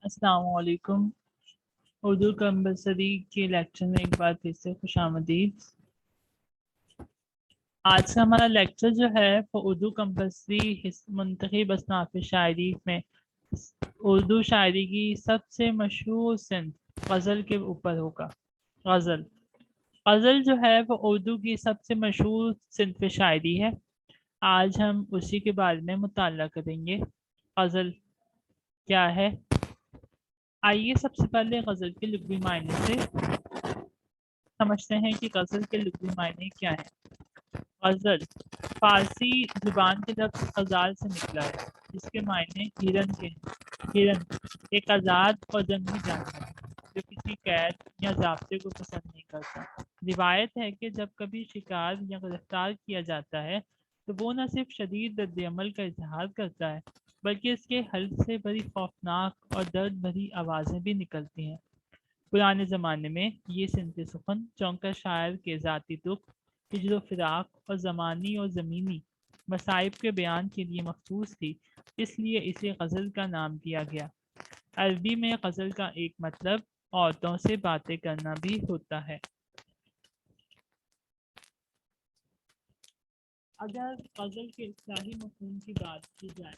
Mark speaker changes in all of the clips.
Speaker 1: السلام علیکم۔ اردو کمپلسری کے لیکچر میں ایک بار پھر سے خوش آمدید۔ آج کا ہمارا لیکچر جو ہے وہ اردو کمپلسری منتخب اصناف شاعری میں اردو شاعری کی سب سے مشہور صنف غزل کے اوپر ہوگا۔ غزل جو ہے وہ اردو کی سب سے مشہور صنف شاعری ہے۔ آج ہم اسی کے بارے میں مطالعہ کریں گے۔ غزل کیا ہے؟ آئیے سب سے پہلے غزل کے لغوی معنی سے سمجھتے ہیں کہ غزل کے لغوی معنی کیا ہے۔ غزل فارسی زبان کے لفظ غزال سے نکلا ہے، جس کے معنی ہرن کے ہیں۔ ہرن ایک آزاد اور جنگلی جانور ہے جو کسی قید یا ضابطے کو پسند نہیں کرتا۔ روایت ہے کہ جب کبھی شکار یا گرفتار کیا جاتا ہے تو وہ نہ صرف شدید رد عمل کا اظہار کرتا ہے بلکہ اس کے حلق سے بڑی خوفناک اور درد بھری آوازیں بھی نکلتی ہیں۔ پرانے زمانے میں یہ صنف سخن چونکہ شاعر کے ذاتی دکھ، ہجر و فراق اور زمانی اور زمینی مصائب کے بیان کے لیے مخصوص تھی، اس لیے اسے غزل کا نام دیا گیا۔ عربی میں غزل کا ایک مطلب عورتوں سے باتیں کرنا بھی ہوتا ہے۔ اگر غزل کے اصطلاحی مفہوم کی بات کی جائے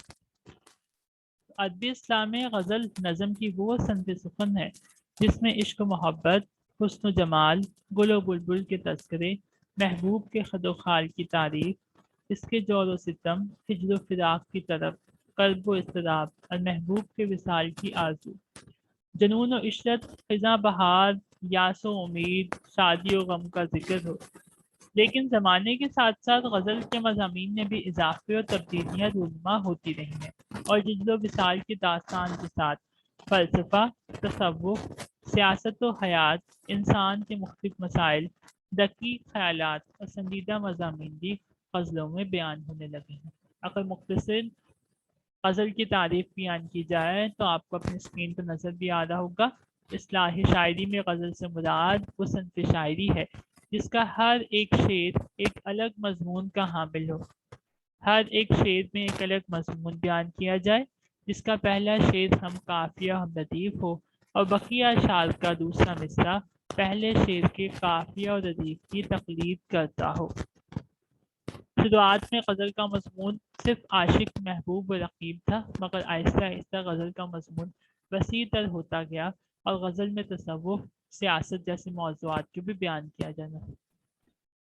Speaker 1: تو ادبی اسلام میں غزل نظم کی وہ صنف سخن ہے جس میں عشق و محبت، حسن و جمال، گل و بلبل کے تذکرے، محبوب کے خد و خال کی تعریف، اس کے جور و ستم، ہجر و فراق کی طرف، قلب و اضطراب اور محبوب کے وصال کی آرزو، جنون و عشرت، خزاں بہار، یاس و امید، شادی و غم کا ذکر ہو۔ لیکن زمانے کے ساتھ ساتھ غزل کے مضامین میں بھی اضافے اور تبدیلیاں رونما ہوتی رہی ہیں، اور جدل و وصال کی داستان کے ساتھ فلسفہ، تصوف، سیاست و حیات، انسان کے مختلف مسائل، دقیق خیالات اور سنجیدہ مضامین بھی غزلوں میں بیان ہونے لگے ہیں۔ اگر مختصر غزل کی تعریف بیان کی جائے تو آپ کو اپنی اسکرین پر نظر بھی آ رہا ہوگا۔ اصطلاحی شاعری میں غزل سے مراد وہ صنف شاعری ہے جس کا ہر ایک شعر ایک الگ مضمون کا حامل ہو۔ ہر ایک شعر میں ایک الگ مضمون بیان کیا جائے، جس کا پہلا شعر ہم قافیہ ہم ردیف ہو اور بقیہ اشعار کا دوسرا مصرع پہلے شعر کے قافیہ اور ردیف کی تقلید کرتا ہو۔ شروعات میں غزل کا مضمون صرف عاشق، محبوب و رقیب تھا، مگر آہستہ آہستہ غزل کا مضمون وسیع تر ہوتا گیا اور غزل میں تصوف، سیاست جیسے موضوعات کو بھی بیان کیا جانا۔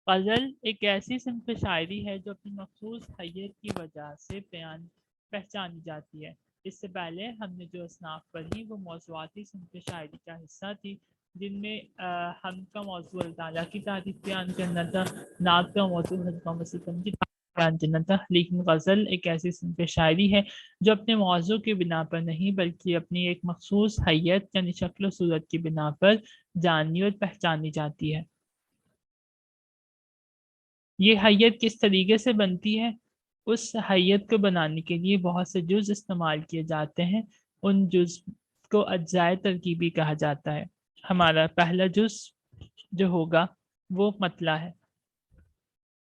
Speaker 1: غزل ایک ایسی صنف شاعری ہے جو اپنی مخصوص حیت کی وجہ سے پہچانی جاتی ہے۔ اس سے پہلے ہم نے جو اصناف پڑھی وہ موضوعاتی صنف شاعری کا حصہ تھی، جن میں حمد کا موضوع اللہ تعالیٰ کی تعریف بیان کرنا تھا، نعت کا موضوع حضرت محمد صلی اللہ علیہ وسلم کی تعریف بیان کرنا تھا۔ لیکن غزل ایک ایسی صنف شاعری ہے جو اپنے موضوع کی بنا پر نہیں بلکہ اپنی ایک مخصوص حیت یعنی شکل و صورت کی بنا پر جانی اور پہچانی جاتی ہے۔ یہ حیت کس طریقے سے بنتی ہے؟ اس حیت کو بنانے کے لیے بہت سے جز استعمال کیے جاتے ہیں۔ ان جز کو اجزائے ترکیبی کہا جاتا ہے۔ ہمارا پہلا جز جو ہوگا وہ مطلع ہے۔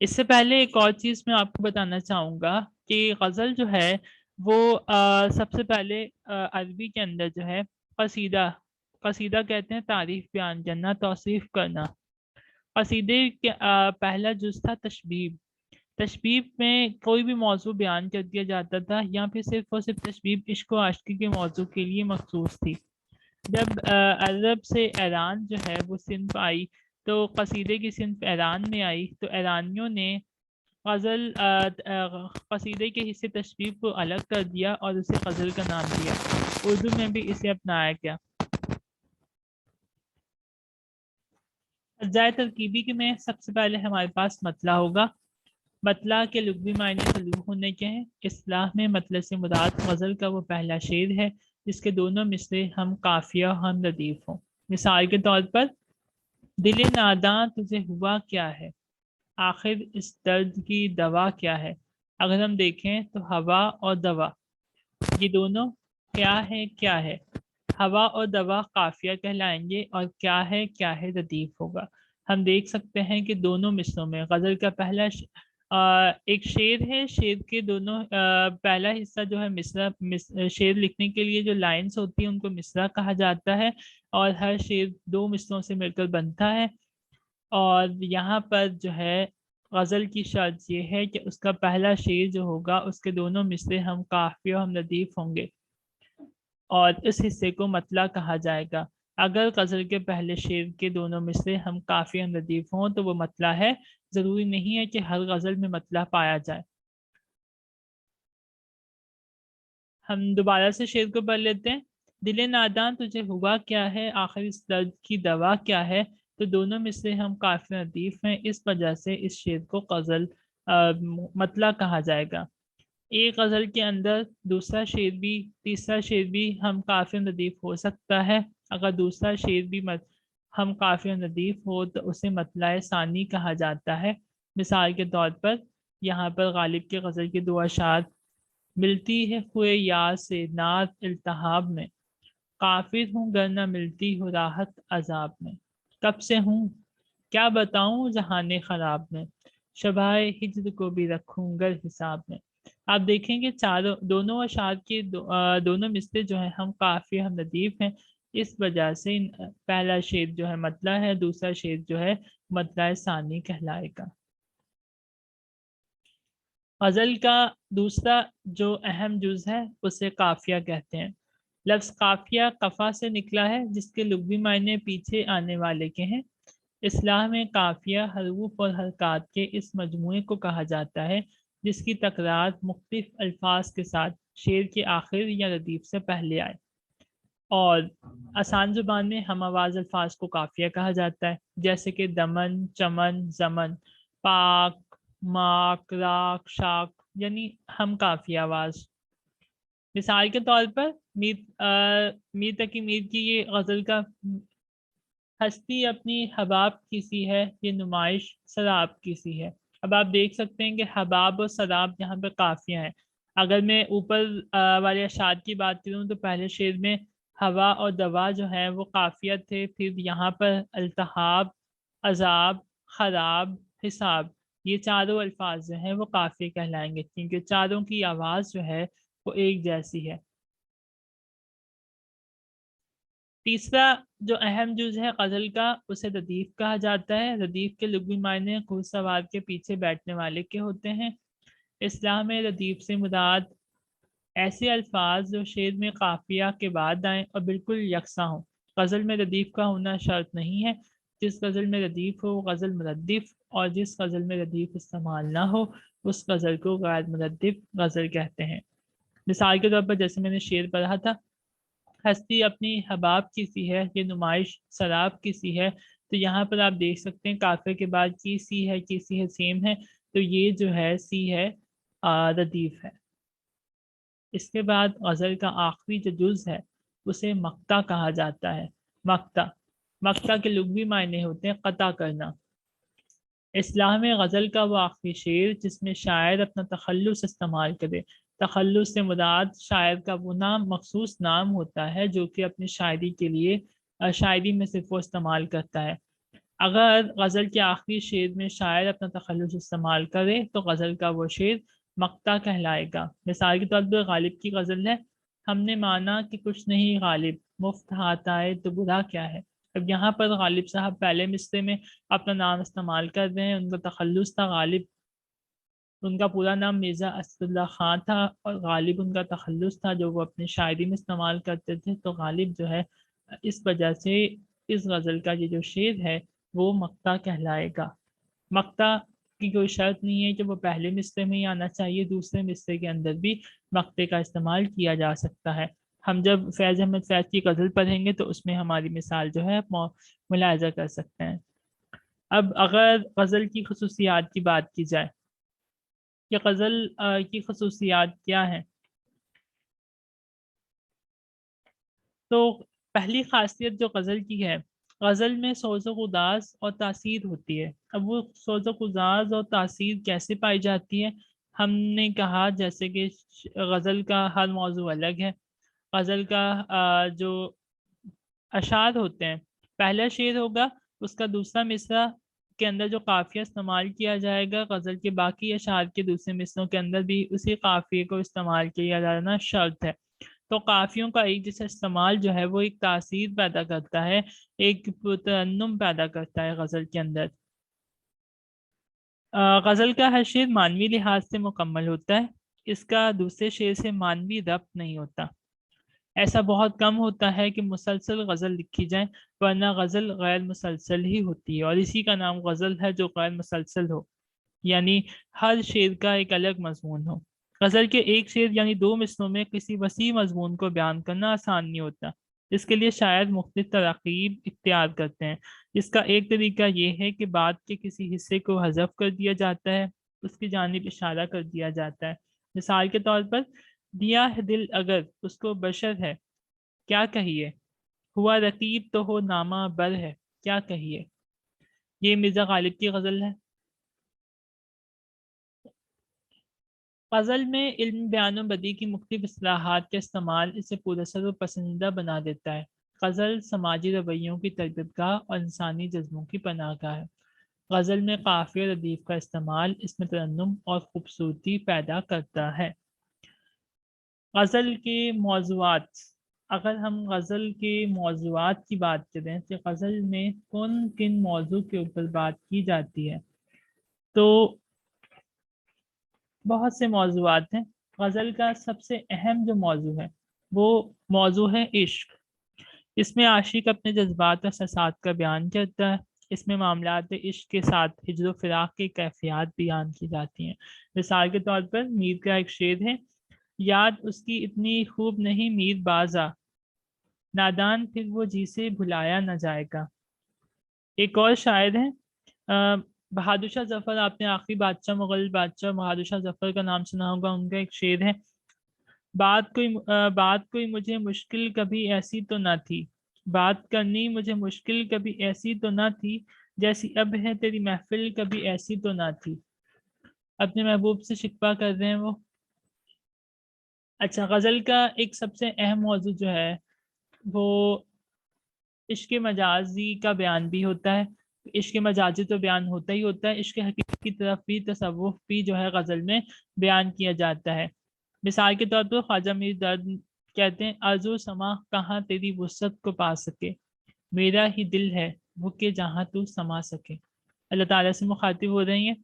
Speaker 1: اس سے پہلے ایک اور چیز میں آپ کو بتانا چاہوں گا کہ غزل جو ہے وہ سب سے پہلے عربی کے اندر جو ہے قصیدہ کہتے ہیں تعریف بیان کرنا، توصیف کرنا۔ قصیدے کے پہلا جز تھا تشبیب۔ تشبیب میں کوئی بھی موضوع بیان کر دیا جاتا تھا، یا پھر صرف اور صرف تشبیب عشق و عاشقی کے موضوع کے لیے مخصوص تھی۔ جب عرب سے ایران جو ہے وہ صنف آئی تو قصیدے کی صنف ایران میں آئی تو ایرانیوں نے غزل قصیدے کے حصے تشبیب کو الگ کر دیا اور اسے غزل کا نام دیا۔ اردو میں بھی اسے اپنایا گیا۔ اجزائے ترکیبی کے میں سب سے پہلے ہمارے پاس مطلع ہوگا۔ مطلع کے لغوی معنی طلوع ہونے کے ہیں۔ اصطلاح میں مطلع سے مراد غزل کا وہ پہلا شعر ہے جس کے دونوں مصرے ہم قافیہ ہم ردیف ہوں۔ مثال کے طور پر، دل ناداں تجھے ہوا کیا ہے، آخر اس درد کی دوا کیا ہے۔ اگر ہم دیکھیں تو ہوا اور دوا یہ دونوں کیا ہے، ہوا اور دوا قافیہ کہلائیں گے اور کیا ہے ردیف ہوگا۔ ہم دیکھ سکتے ہیں کہ دونوں مصروں میں غزل کا پہلا ایک شعر ہے، شعر کے دونوں پہلا حصہ جو ہے مصرع، شعر لکھنے کے لیے جو لائنز ہوتی ہیں ان کو مصرع کہا جاتا ہے، اور ہر شعر 2 مصرعوں سے مل کر بنتا ہے۔ اور یہاں پر جو ہے غزل کی شرط یہ ہے کہ اس کا پہلا شعر جو ہوگا اس کے دونوں مصرے ہم قافیہ و ہم ردیف ہوں گے، اور اس حصے کو مطلع کہا جائے گا۔ اگر غزل کے پہلے شعر کے دونوں مصرے ہم قافیہ و ردیف ہوں تو وہ مطلع ہے، ضروری نہیں ہے کہ ہر غزل میں مطلع پایا جائے۔ ہم دوبارہ سے شعر کو پڑھ لیتے ہیں۔ دل ناداں تجھے ہوا کیا ہے، آخر اس درد کی دوا کیا ہے، تو دونوں میں سے ہم قافیہ ردیف ہیں، اس وجہ سے اس شعر کو غزل مطلع کہا جائے گا۔ ایک غزل کے اندر دوسرا شعر بھی تیسرا شعر بھی ہم قافیہ ردیف ہو سکتا ہے۔ اگر دوسرا شعر بھی ہم قافیہ ردیف ہو تو اسے مطلع ثانی کہا جاتا ہے۔ مثال کے طور پر یہاں پر غالب کے غزل کے 2 اشعار، ملتی ہے خوئے یار سے نار التہاب میں، کافر ہوں گر نہ ملتی ہو راحت عذاب میں، کب سے ہوں کیا بتاؤں جہان خراب میں، شبائے ہجر کو بھی رکھوں گر حساب میں۔ آپ دیکھیں گے دونوں اشعار کے دونوں مصرے جو ہیں ہم قافیہ ہم ردیف ہیں، اس وجہ سے پہلا شعر جو ہے مطلع ہے، دوسرا شعر جو ہے مطلع ثانی کہلائے گا۔ غزل کا دوسرا جو اہم جز ہے اسے قافیہ کہتے ہیں۔ لفظ قافیہ قفا سے نکلا ہے جس کے لغوی معنی پیچھے آنے والے کے ہیں۔ اصطلاح میں قافیہ حروف اور حرکات کے اس مجموعے کو کہا جاتا ہے جس کی تکرار مختلف الفاظ کے ساتھ شعر کے آخر یا ردیف سے پہلے آئے، اور آسان زبان میں ہم آواز الفاظ کو قافیہ کہا جاتا ہے، جیسے کہ دمن، چمن، زمن، پاک، ماک، راک، شاک، یعنی ہم قافیہ آواز۔ مثال کے طور پر میر تقی میر کی یہ غزل کا ہستی اپنی حباب کی سی ہے، یہ نمائش سراب کی سی ہے۔ اب آپ دیکھ سکتے ہیں کہ حباب اور سراب یہاں پہ قافیہ ہیں۔ اگر میں اوپر والے اشعار کی بات کروں تو پہلے شعر میں ہوا اور دوا جو ہیں وہ قافیہ تھے، پھر یہاں پر التہاب، عذاب، خراب، حساب، یہ چاروں الفاظ جو ہیں وہ قافیہ کہلائیں گے کیونکہ چاروں کی آواز جو ہے وہ ایک جیسی ہے۔ تیسرا جو اہم جز ہے غزل کا اسے ردیف کہا جاتا ہے۔ ردیف کے لغوی معنی گھڑ سوار کے پیچھے بیٹھنے والے کے ہوتے ہیں۔ اصطلاح میں ردیف سے مراد ایسے الفاظ جو شعر میں قافیہ کے بعد آئیں اور بالکل یکساں ہوں۔ غزل میں ردیف کا ہونا شرط نہیں ہے، جس غزل میں ردیف ہو غزل مردف، اور جس غزل میں ردیف استعمال نہ ہو اس غزل کو غیر مردف غزل کہتے ہیں۔ مثال کے طور پر جیسے میں نے شعر پڑھا تھا، ہستی اپنی حباب کی سی ہے، یہ نمائش سراب کی سی ہے، تو یہاں پر آپ دیکھ سکتے ہیں قافیہ کے بعد کی سی ہے سیم ہے، تو یہ جو ہے سی ہے ردیف ہے۔ اس کے بعد غزل کا آخری جو جز ہے اسے مقطع کہا جاتا ہے۔ مقطع کے لغوی معنی ہوتے ہیں قطع کرنا۔ اصطلاح میں غزل کا وہ آخری شعر جس میں شاعر اپنا تخلص استعمال کرے۔ تخلص سے مراد شاعر کا وہ مخصوص نام ہوتا ہے جو کہ اپنی شاعری کے لیے شاعری میں صرف وہ استعمال کرتا ہے۔ اگر غزل کے آخری شعر میں شاعر اپنا تخلص استعمال کرے تو غزل کا وہ شعر مقطع کہلائے گا۔ مثال کے طور پر غالب کی غزل ہے، ہم نے مانا کہ کچھ نہیں غالب، مفت ہاتھ آئے تو برا کیا ہے۔ اب یہاں پر غالب صاحب پہلے مصرے میں اپنا نام استعمال کر رہے ہیں، ان کا تخلص تھا غالب، ان کا پورا نام مرزا اسد اللہ خان تھا اور غالب ان کا تخلص تھا جو وہ اپنی شاعری میں استعمال کرتے تھے، تو غالب جو ہے اس وجہ سے اس غزل کا یہ جو شعر ہے وہ مقطع کہلائے گا۔ مقطع کی کوئی شرط نہیں ہے کہ وہ پہلے مصرے میں ہی آنا چاہیے، دوسرے مصرے کے اندر بھی مقطع کا استعمال کیا جا سکتا ہے۔ ہم جب فیض احمد فیض کی غزل پڑھیں گے تو اس میں ہماری مثال جو ہے ملاحظہ کر سکتے ہیں۔ اب اگر غزل کی خصوصیات کی بات کی جائے کہ غزل کی خصوصیات کیا ہیں، تو پہلی خاصیت جو غزل کی ہے، غزل میں سوز و گداز اور تاثیر ہوتی ہے۔ اب وہ سوز و گداز اور تاثیر کیسے پائی جاتی ہے؟ ہم نے کہا جیسے کہ غزل کا ہر موضوع الگ ہے۔ غزل کا جو اشعار ہوتے ہیں، پہلا شعر ہوگا، اس کا دوسرا مصرع کے اندر جو قافیہ استعمال کیا جائے گا غزل کے باقی اشعار کے دوسرے مصروں کے اندر بھی اسی قافیے کو استعمال کیا جانا شرط ہے. تو قافیوں کا ایک جیسا استعمال جو ہے وہ ایک تاثیر پیدا کرتا ہے، ایک ترنم پیدا کرتا ہے غزل کے اندر. غزل کا ہر شعر معنوی لحاظ سے مکمل ہوتا ہے، اس کا دوسرے شعر سے معنوی ربط نہیں ہوتا. ایسا بہت کم ہوتا ہے کہ مسلسل غزل لکھی جائے، ورنہ غزل غیر مسلسل ہی ہوتی ہے، اور اسی کا نام غزل ہے جو غیر مسلسل ہو، یعنی ہر شعر کا ایک الگ مضمون ہو. غزل کے ایک شعر یعنی 2 مصروں میں کسی وسیع مضمون کو بیان کرنا آسان نہیں ہوتا. اس کے لیے شاعر مختلف تراکیب اختیار کرتے ہیں. اس کا ایک طریقہ یہ ہے کہ بات کے کسی حصے کو حذف کر دیا جاتا ہے، اس کی جانب اشارہ کر دیا جاتا ہے. مثال کے طور پر، دیا ہے دل اگر اس کو بشر ہے کیا کہیے، ہوا رقیب تو ہو نامہ بر ہے کیا کہیے. یہ مرزا غالب کی غزل ہے. غزل میں علم بیان و بدیع کی مختلف اصطلاحات کا استعمال اسے پراثر و پسندیدہ بنا دیتا ہے. غزل سماجی رویوں کی تربیت گاہ اور انسانی جذبوں کی پناہ گاہ ہے. غزل میں قافیہ اور ردیف کا استعمال اس میں ترنم اور خوبصورتی پیدا کرتا ہے. غزل کے موضوعات، اگر ہم غزل کے موضوعات کی بات کریں تو غزل میں کن موضوع کے اوپر بات کی جاتی ہے، تو بہت سے موضوعات ہیں. غزل کا سب سے اہم جو موضوع ہے وہ موضوع ہے عشق. اس میں عاشق اپنے جذبات اور احساسات کا بیان کرتا ہے. اس میں معاملات عشق کے ساتھ ہجر و فراق کی کیفیات بیان کی جاتی ہیں. مثال کے طور پر میر کا ایک شعر ہے، یاد اس کی اتنی خوب نہیں میر بازا، نادان پھر وہ جی سے بھلایا نہ جائے گا. ایک اور شاعر ہے بہادر شاہ ظفر، آپ نے آخری بادشاہ مغل بادشاہ بہادر شاہ ظفر کا نام سنا ہوگا. ان کا ایک شعر ہے، بات کوئی مجھے مشکل کبھی ایسی تو نہ تھی، بات کرنی مجھے مشکل کبھی ایسی تو نہ تھی، جیسی اب ہے تیری محفل کبھی ایسی تو نہ تھی. اپنے محبوب سے شکوہ کر رہے ہیں وہ. اچھا، غزل کا ایک سب سے اہم موضوع جو ہے وہ عشق مجازی کا بیان بھی ہوتا ہے. عشق مجازی تو بیان ہوتا ہی ہوتا ہے، عشق حقیقی کی طرف بھی تصوف بھی جو ہے غزل میں بیان کیا جاتا ہے. مثال کے طور پر خواجہ میر درد کہتے ہیں، آرزو سما کہاں تیری وسعت کو پا سکے، میرا ہی دل ہے وہ کہ جہاں تو سما سکے. اللہ تعالیٰ سے مخاطب ہو رہی ہیں.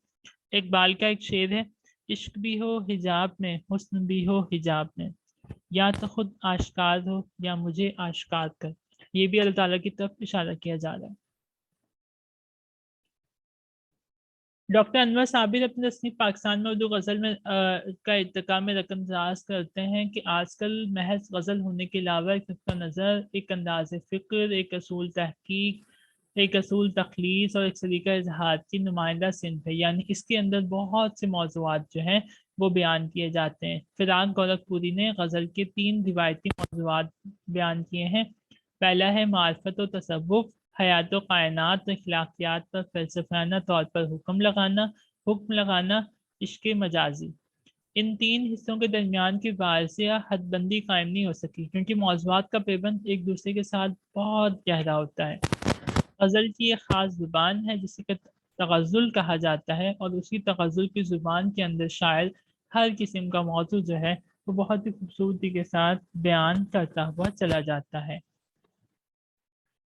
Speaker 1: اقبال کا ایک شعر ہے، عشق بھی ہو حجاب میں حسن بھی ہو حجاب میں، یا تو خود آشکار ہو یا مجھے آشکار کر. یہ بھی اللہ تعالیٰ کی طرف اشارہ کیا جا رہا ہے. ڈاکٹر انور صابر اپنے تصنیف پاکستان میں اردو غزل میں کا ارتقاء میں رقم دراز کرتے ہیں کہ آج کل محض غزل ہونے کے علاوہ ایک نقطہ نظر، ایک انداز فکر، ایک اصول تحقیق، ایک اصول تخلیص اور ایک سلیقہ اظہار کی نمائندہ صنف ہے. یعنی اس کے اندر بہت سے موضوعات جو ہیں وہ بیان کیے جاتے ہیں. فراق گولک پوری نے غزل کے 3 روایتی موضوعات بیان کیے ہیں. پہلا ہے معرفت و تصوف، حیات و کائنات و اخلاقیات پر فلسفیانہ طور پر حکم لگانا عشق مجازی. ان 3 حصوں کے درمیان کی واضح حد بندی قائم نہیں ہو سکی کیونکہ موضوعات کا پیوند ایک دوسرے کے ساتھ بہت گہرا ہوتا ہے. غزل کی ایک خاص زبان ہے جسے کہ تغزل کہا جاتا ہے، اور اسی تغزل کی زبان کے اندر شاعر ہر قسم کا موضوع جو ہے وہ بہت ہی خوبصورتی کے ساتھ بیان کرتا ہوا چلا جاتا ہے.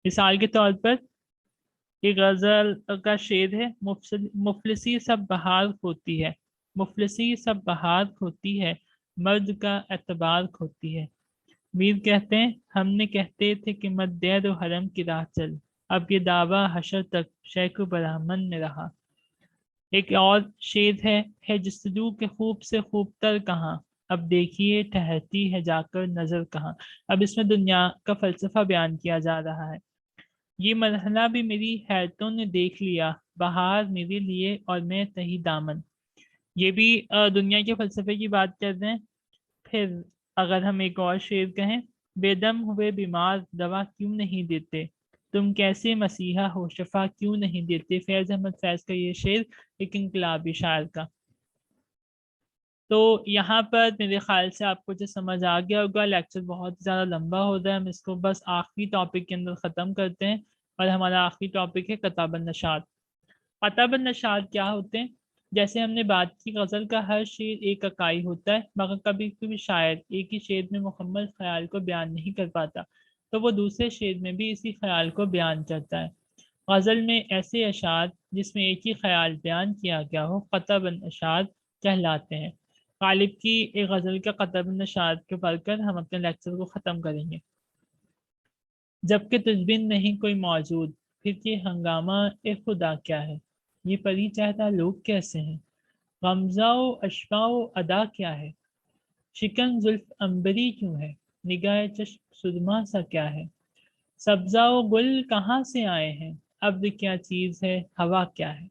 Speaker 1: مثال کے طور پر ایک غزل کا شعر ہے، مفلسی سب بہار کھوتی ہے، مفلسی سب بہار کھوتی ہے، مرد کا اعتبار کھوتی ہے. میر کہتے ہیں، ہم نے کہتے تھے کہ مت دیر و حرم کی راہ چل، اب یہ دعویٰ حشر تک شیخ و برہمن میں رہا. ایک اور شعر ہے جستجو کے خوب سے خوب تر کہاں، اب دیکھیے ٹھہرتی ہے جا کر نظر کہاں. اب اس میں دنیا کا فلسفہ بیان کیا جا رہا ہے. یہ مرحلہ بھی میری حیرتوں نے دیکھ لیا، بہار میرے لیے اور میں تہی دامن. یہ بھی دنیا کے فلسفے کی بات کر رہے ہیں. پھر اگر ہم ایک اور شعر کہیں، بے دم ہوئے بیمار دوا کیوں نہیں دیتے، تم کیسے مسیحا ہو شفا کیوں نہیں دیتے. فیض احمد فیض کا یہ شعر ایک انقلابی شاعر کا. تو یہاں پر میرے خیال سے آپ کو جو سمجھ آ گیا ہوگا. لیکچر بہت زیادہ لمبا ہو رہا ہے، ہم اس کو بس آخری ٹاپک کے اندر ختم کرتے ہیں، اور ہمارا آخری ٹاپک ہے کتاب النشاط. قطب النشاد کیا ہوتے ہیں؟ جیسے ہم نے بات کی، غزل کا ہر شعر ایک اکائی ہوتا ہے، مگر کبھی کبھی شاعر ایک ہی شعر میں مکمل خیال کو بیان نہیں کر پاتا تو وہ دوسرے شعر میں بھی اسی خیال کو بیان کرتا ہے۔ غزل میں ایسے اشعار جس میں ایک ہی خیال بیان کیا گیا ہو قطب النشاد کہلاتے ہیں۔ غالب کی ایک غزل کا قطب النشاد کے پڑھ کر ہم اپنے لیکچر کو ختم کریں گے۔ جبکہ تجبن نہیں کوئی موجود، پھر یہ ہنگامہ اے خدا کیا ہے؟ یہ پری چاہتا لوگ کیسے ہیں؟ غمزہ و اشفا و ادا کیا ہے؟ شکن زلف عنبری کیوں ہے؟ نگاہ چشم سرما سا کیا ہے؟ سبزہ و گل کہاں سے آئے ہیں؟ ابر کیا چیز ہے؟ ہوا کیا ہے؟